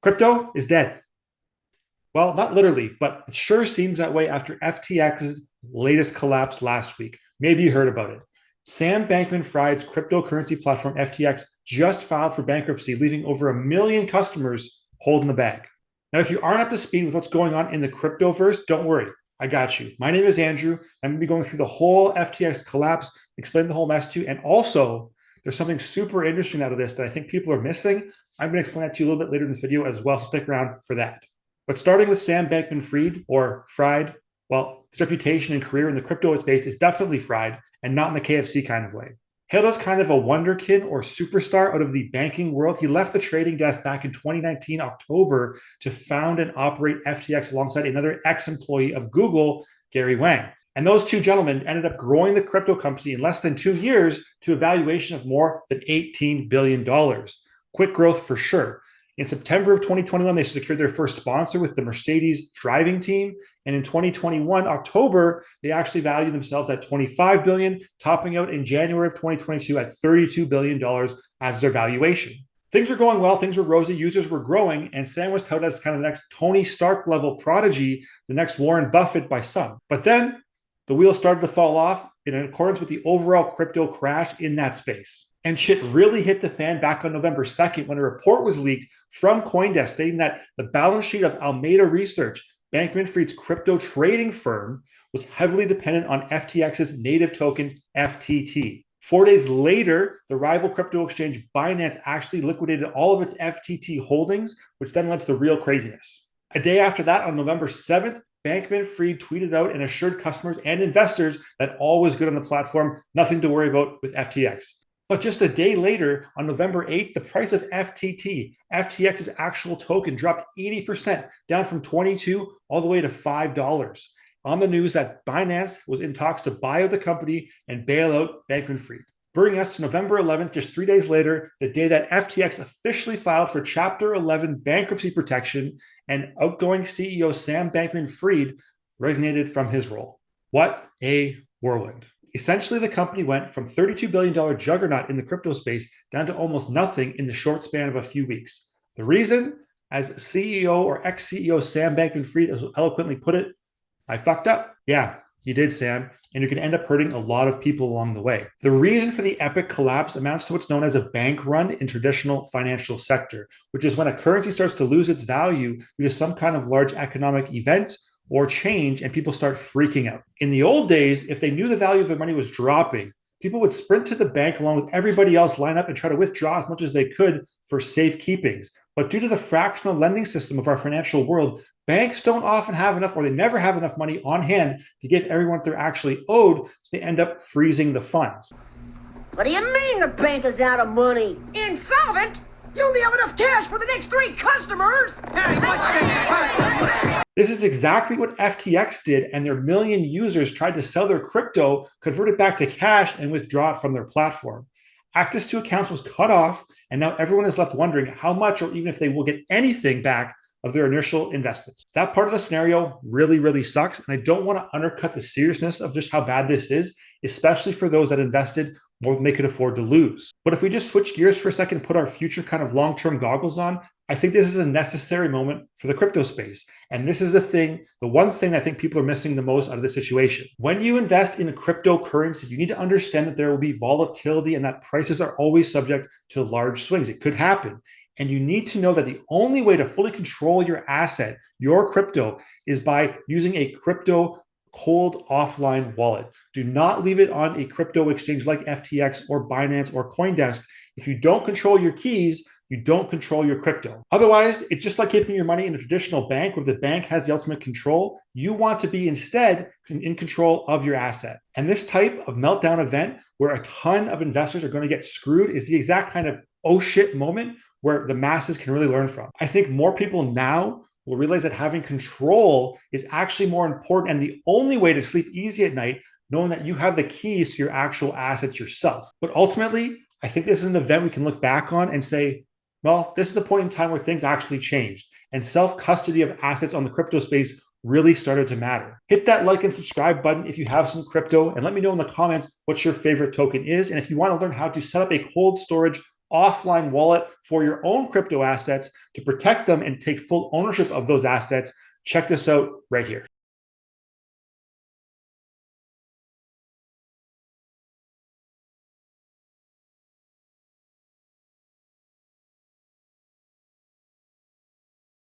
Crypto is dead. Well, not literally, but it sure seems that way after FTX's latest collapse last week. Maybe you heard about it. Sam Bankman-Fried's cryptocurrency platform FTX just filed for bankruptcy, leaving over 1 million customers holding the bag. Now, if you aren't up to speed with what's going on in the cryptoverse, don't worry. I got you. My name is Andrew. I'm going to be going through the whole FTX collapse, explain the whole mess to you, and also there's something super interesting out of this that I think people are missing. I'm going to explain that to you a little bit later in this video as well, so stick around for that. But starting with Sam Bankman-Fried, or Fried, well, his reputation and career in the crypto space is definitely fried, and not in the KFC kind of way. Hailed as kind of a wonderkid or superstar out of the banking world, he left the trading desk back in 2019 October to found and operate FTX alongside another ex-employee of Google, Gary Wang. And those two gentlemen ended up growing the crypto company in less than 2 years to a valuation of more than $18 billion. Quick growth for sure. In September of 2021, they secured their first sponsor with the Mercedes driving team. And in 2021, October, they actually valued themselves at $25 billion, topping out in January of 2022 at $32 billion as their valuation. Things were going well, things were rosy, users were growing, and Sam was touted as kind of the next Tony Stark level prodigy, the next Warren Buffett by some. But then the wheels started to fall off in accordance with the overall crypto crash in that space. And shit really hit the fan back on November 2nd when a report was leaked from CoinDesk stating that the balance sheet of Alameda Research, Bankman-Fried's crypto trading firm, was heavily dependent on FTX's native token, FTT. 4 days later, the rival crypto exchange Binance actually liquidated all of its FTT holdings, which then led to the real craziness. A day after that, on November 7th, Bankman-Fried tweeted out and assured customers and investors that all was good on the platform, nothing to worry about with FTX. But just a day later, on November 8th, the price of FTT, FTX's actual token, dropped 80%, down from $22 all the way to $5, on the news that Binance was in talks to buy out the company and bail out Bankman-Fried. Bringing us to November 11th, just 3 days later, the day that FTX officially filed for Chapter 11 bankruptcy protection, and outgoing CEO Sam Bankman-Fried resignated from his role. What a whirlwind. Essentially, the company went from $32 billion juggernaut in the crypto space down to almost nothing in the short span of a few weeks. The reason, as CEO or ex-CEO Sam Bankman-Fried has eloquently put it, I fucked up. Yeah, you did, Sam, and you can end up hurting a lot of people along the way. The reason for the epic collapse amounts to what's known as a bank run in traditional financial sector, which is when a currency starts to lose its value due to some kind of large economic event or change, and people start freaking out. In the old days, if they knew the value of their money was dropping, people would sprint to the bank along with everybody else, line up and try to withdraw as much as they could for safekeepings. But due to the fractional lending system of our financial world, banks don't often have enough, or they never have enough money on hand to give everyone what they're actually owed, so they end up freezing the funds. What do you mean the bank is out of money? Insolvent? You only have enough cash for the next 3 customers! This is exactly what FTX did, and their million users tried to sell their crypto, convert it back to cash, and withdraw it from their platform. Access to accounts was cut off, and now everyone is left wondering how much, or even if they will get anything back of their initial investments. That part of the scenario really, really sucks, and I don't want to undercut the seriousness of just how bad this is, especially for those that invested more than they could afford to lose. But if we just switch gears for a second and put our future kind of long-term goggles on, I think this is a necessary moment for the crypto space. And this is the one thing I think people are missing the most out of this situation. When you invest in a cryptocurrency, you need to understand that there will be volatility and that prices are always subject to large swings. It could happen. And you need to know that the only way to fully control your asset, your crypto, is by using a crypto cold offline wallet. Do not leave it on a crypto exchange like FTX or Binance or CoinDesk. If you don't control your keys, you don't control your crypto. Otherwise, it's just like keeping your money in a traditional bank where the bank has the ultimate control. You want to be instead in control of your asset. And this type of meltdown event where a ton of investors are going to get screwed is the exact kind of oh shit moment where the masses can really learn from. I think more people now will realize that having control is actually more important and the only way to sleep easy at night, knowing that you have the keys to your actual assets yourself. But ultimately, I think this is an event we can look back on and say, well, this is a point in time where things actually changed and self-custody of assets on the crypto space really started to matter. Hit that like and subscribe button if you have some crypto, and let me know in the comments what your favorite token is. And if you want to learn how to set up a cold storage offline wallet for your own crypto assets to protect them and take full ownership of those assets, check this out right here.